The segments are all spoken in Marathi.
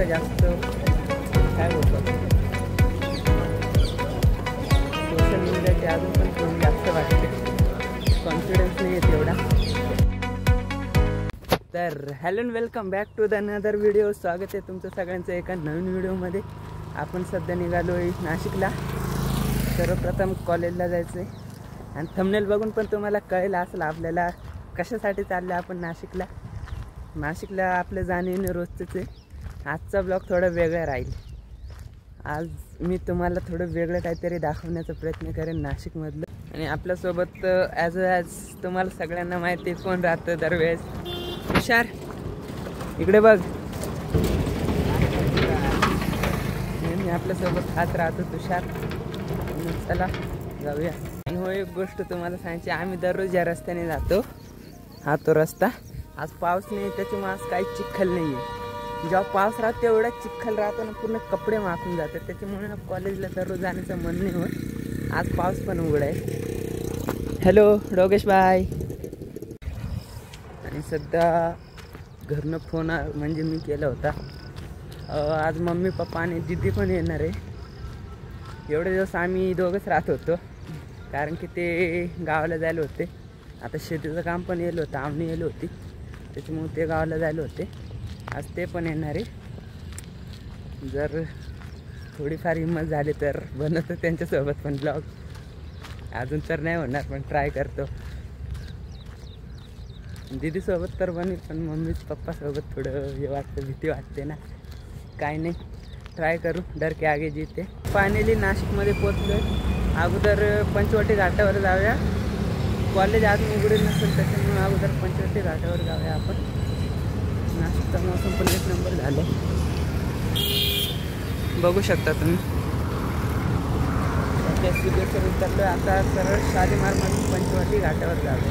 थोडं जास्त काय बोलतो सोशल मीडियाचे अजून पण थोडी जास्त वाटते, कॉन्फिडन्स नाही येत एवढा. तर hello and welcome back to the another video. स्वागत आहे तुमचं सगळ्यांचं एका नवीन व्हिडिओमध्ये. आपण सध्या निघालो आहे नाशिकला. सर्वप्रथम कॉलेजला जायचं आहे आणि थंबनेल बघून पण तुम्हाला कळेल असेल आपल्याला कशासाठी चाललं आपण नाशिकला. नाशिकला आपलं जाणं रोजचंच आहे. आजचा ब्लॉग थोडा वेगळा राहील. आज मी तुम्हाला थोडं वेगळं काहीतरी दाखवण्याचा प्रयत्न करेन नाशिकमधलं. आणि आपल्यासोबत ॲज तुम्हाला सगळ्यांना माहिती आहे कोण राहतं दरवेळेस. तुषार इकडे बघ, मी आपल्यासोबत हात राहतो तुषार. चला जाऊया. आणि हो एक गोष्ट तुम्हाला सांगायची, आम्ही दररोज या रस्त्याने जातो. हा तो रस्ता. आज पाऊस नाही त्याच्यामुळे आज काही चिखल नाही आहे. जेव्हा पाऊस राहतो तेवढा चिखल राहतो ना, पूर्ण कपडे माखून जातात. त्याच्यामुळे ना कॉलेजला दररोज जाण्याचं मन नाही होत. आज पाऊस पण उघडा आहे. Hello Dogesh bye. आणि सध्या घरनं फोन म्हणजे मी केला होता. आज मम्मी पप्पा आणि दीदी पण येणार आहे. एवढे दिवस आम्ही दोघंच राहत होतो, कारण की ते गावाला जायला होते. आता शेतीचं काम पण येलं होतं, आम्ही येलो होती, त्याच्यामुळे ते गावाला जायला होते. आज ते पण येणार आहे. जर थोडीफार हिंमत झाली तर बनवतो त्यांच्यासोबत पण ब्लॉग. अजून तर नाही होणार पण ट्राय करतो. दीदीसोबत तर बनेल पण मम्मी पप्पासोबत थोडं हे वाटतं, भीती वाटते ना. काय नाही, ट्राय करू. डर के आगे जीते. फायनली नाशिकमध्ये पोचलो आहे. अगोदर पंचवटी घाटावर जाऊया. कॉलेज अजून उघडेल नसेल त्याच्यामुळे अगोदर पंचवटी घाटावर जाऊया आपण. नाशिकचा मौसम पण एक नंबर झालं, बघू शकता तुम्ही. सिद्धेश्वर उतरलो. आता सरळ शालीमारमधून पंचवटी घाटावर जावं.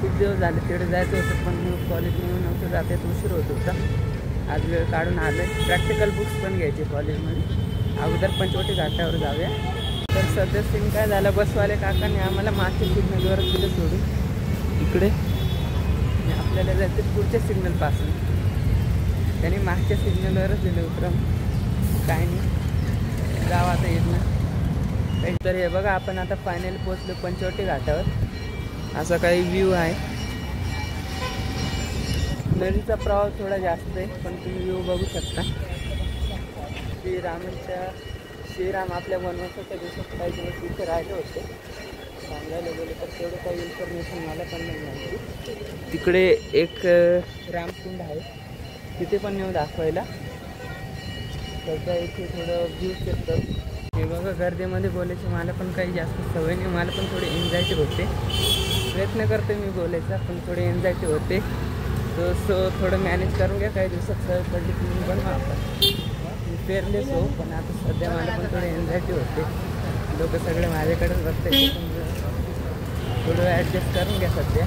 खूप दिवस झाले तिकडे जायचं होतं पण कॉलेजमध्ये नव्हतं जात येत, उशीर होत होता. आज वेळ काढून आलो आहे. प्रॅक्टिकल बुक्स पण घ्यायचे कॉलेजमध्ये. अगोदर पंचवटी घाटावर जाऊया. तर सध्या सीन काय झालं, बसवाले काकांनी आम्हाला मागच्या सिग्नलवरच दिलं सोडून इकडे. आपल्याला जायचं पुढच्या सिग्नलपासून. त्यांनी मागच्या सिग्नलवरच दिलं उतरम. काय नाही, गाव आता येत ना. तर हे बघा, आपण आता फायनली पोचलो पंचवटी घाटावर. असा काही व्ह्यू आहे. नदीचा प्रवाह थोडा जास्त आहे पण तुम्ही व्ह्यू बघू शकता. श्रीराम आपल्या वनवासाच्या दिवसात काही दिवस इथे राहिले होते. सांगायला गेलं तर तेवढं काही इन्फॉर्मेशन मला पण नाही माहिती. तिकडे एक रामकुंड आहे, तिथे पण नेऊ दाखवायला. सध्या इथे थोडं व्ह्यूज येतं. हे बघा, गर्दीमध्ये बोलायची मला पण काही जास्त सवय नाही. मला पण थोडी एन्झायटी होते. प्रयत्न करते मी बोलायचा पण थोडी एन्झायटी होते. सो थोडं मॅनेज करून घ्या. काही दिवसात सवय पडली की मी बनवा मी फेअरलेस हो. पण आता सध्या मला पण थोडी एन्झायटी होते. लोक सगळे माझ्याकडेच बघते. थोडं ॲडजस्ट करून घ्या सध्या.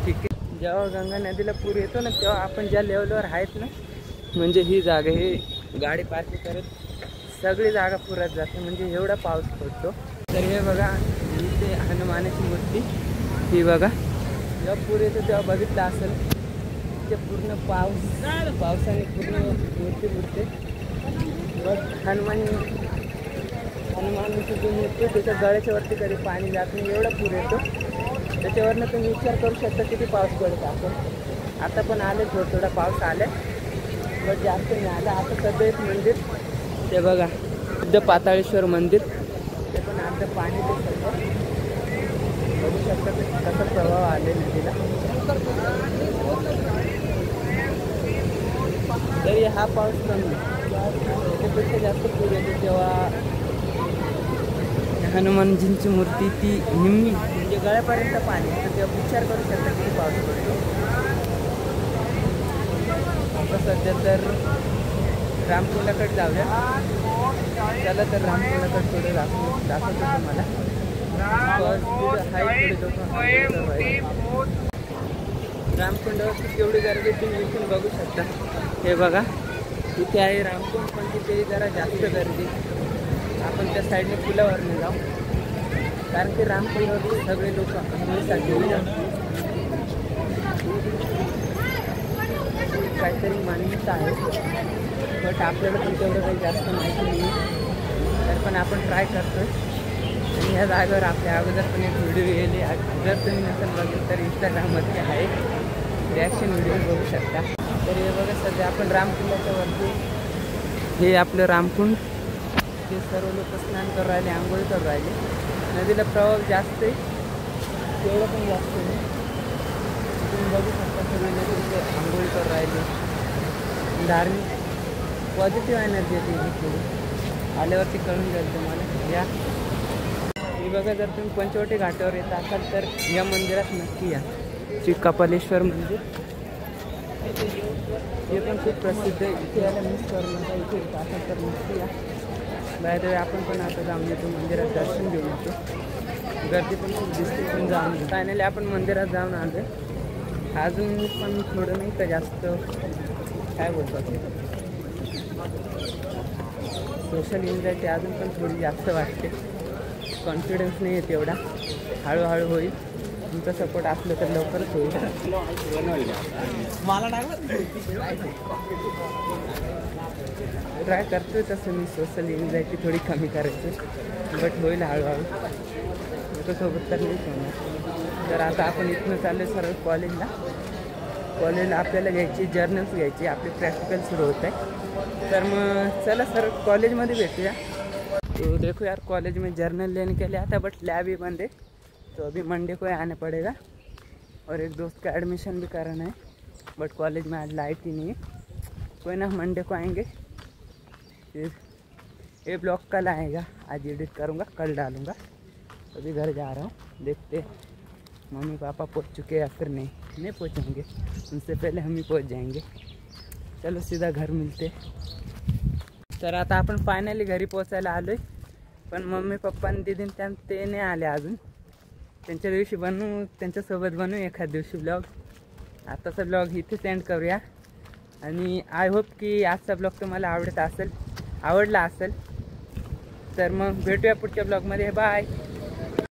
ठीक आहे. जेव्हा गंगा नदीला पूर येतो ना, तेव्हा आपण ज्या लेवलवर आहेत ना, म्हणजे ही जागा, ही गाडी पार्किंग करत सगळी जागा पुरात जाते. म्हणजे एवढा पाऊस पडतो. तर हे बघा, इथे हनुमानाची मूर्ती ही बघा. जेव्हा पूर येतो तेव्हा बघितलं असेल, ते पूर्ण पावसाने पूर्ण मूर्ती बुडते. बघ हनुमानाची जी मूर्ती त्याच्या गळ्याच्या वरती कधी पाणी जात नाही, एवढा पूर येतो. त्याच्यावरनं तुम्ही विचार करू शकता किती पाऊस पडतो आपण. आता पण आले थोडा पाऊस आला, बट जास्त नाही आला. आता सध्या एक मंदिर ते बघा, शुद्ध पाताळेश्वर मंदिर, ते पण अर्ध पाणी ते सगळं बघू शकता कसा प्रभाव आले नदीला. तरी हा पाऊस कमी, त्यापेक्षा जास्त पूर येतो तेव्हा हनुमानजींची मूर्ती ती निम्मी म्हणजे गळ्यापर्यंत पाणी येतं. तेव्हा विचार करू शकता किती पाऊस पडतो. आता सध्या तर रामकुंडाकडे जाऊया. चला तर रामकुंडाकडे थोडं दाखवतो तुम्हाला. रामकुंडावरती केवढी गर्दी तुम्ही इथून बघू शकता. हे बघा, इथे आहे रामकुंड पण तिथे जरा जास्त गर्दी. आपण त्या साईडने पुलावरने जाऊ, कारण की रामकुंडावरती सगळे लोक आंघोळीसाठी येतात. काहीतरी मान्यता आहे, बट आपल्याला पण तेवढं काही जास्त माहिती नाही आहे. तर पण आपण ट्राय करतो. आणि ह्या जागेवर आपल्या अगोदर पण एक व्हिडिओ येईल, जर तुम्ही नसेल बघितलं तर इंस्टाग्रामवरती आहे, रिॲक्शन व्हिडिओ बघू शकता. तर हे बघा सध्या आपण रामकुंडाच्या वरती, हे आपलं रामकुंड, ते सर्व लोक स्नान करू राहिले, आंघोळ करू राहिले. नदीला प्रवाह जास्त आहे, तेवढं पण जास्त नाही. तुम्ही बघू शकता सगळे लोक इथे आंघोळ करू राहिले. धार्मिक पॉझिटिव्ह एनर्जी येते इथे, आल्यावरती कळून जाईल तुम्हाला. या हे बघा, जर तुम्ही पंचवटी घाटावर येत असाल तर या मंदिरात नक्की या. श्री कपालेश्वर मंदिर, हे पण खूप प्रसिद्ध आहे. इथे यायला मिस करू नका, इथे येत असाल तर नक्की या. बाय द वे आपण पण आता जाऊन येतो मंदिरात, दर्शन घेऊन येतो. गर्दी पण खूप दिसते, पण जाऊन फायनली आपण मंदिरात जाऊन आलो. अजून पण थोडं नाही का जास्त काय बोलतात, सोशल एन्झायटी अजून पण थोडी जास्त वाटते. कॉन्फिडन्स नाही आहे तेवढा, हळूहळू होईल. तुमचा सपोर्ट असलं तर लवकरच होईल. ट्राय करतोय तसं मी सोशल एन्झायटी थोडी कमी करायची, बट होईल हळूहळू. सोबत तर नाहीच होणार. तर आता आपण इथनं चाललो सर्व कॉलेजला. कॉलेजला आपल्याला घ्यायची जर्नल्स घ्यायची, आपली प्रॅक्टिकल सुरू होत आहे. तर मग चला सर कॉलेजमध्ये भेटूया. तो देखो यार, कॉलेज में जर्नल लेने के लिए आता, बट लैब ही बंद है, तो अभी मंडे को आना पड़ेगा. और एक दोस्त का एडमिशन भी कराना है, बट कॉलेज में आज लाइट ही नहीं है. कोई ना, मंडे को आएंगे. फिर ये ब्लॉग कल आएगा, आज एडिट करूँगा, कल डालूँगा. अभी घर जा रहा हूँ, देखते मम्मी पापा पहुँच चुके या फिर नहीं पहुँचेंगे. उनसे पहले हम ही पहुँच जाएंगे. चलो सीधा घर मिलते. तर आता आपण फायनली घरी पोचायला आलो आहे. पण मम्मी पप्पा आणि दीदी ते नाही आले अजून. त्यांच्या दिवशी त्यांच्यासोबत बनवू एखाद दिवशी ब्लॉग. आताचा ब्लॉग इथेच एंड करूया. आणि आय होप की आजचा ब्लॉग तुम्हाला आवडला असेल. तर मग भेटूया पुढच्या ब्लॉगमध्ये. बाय.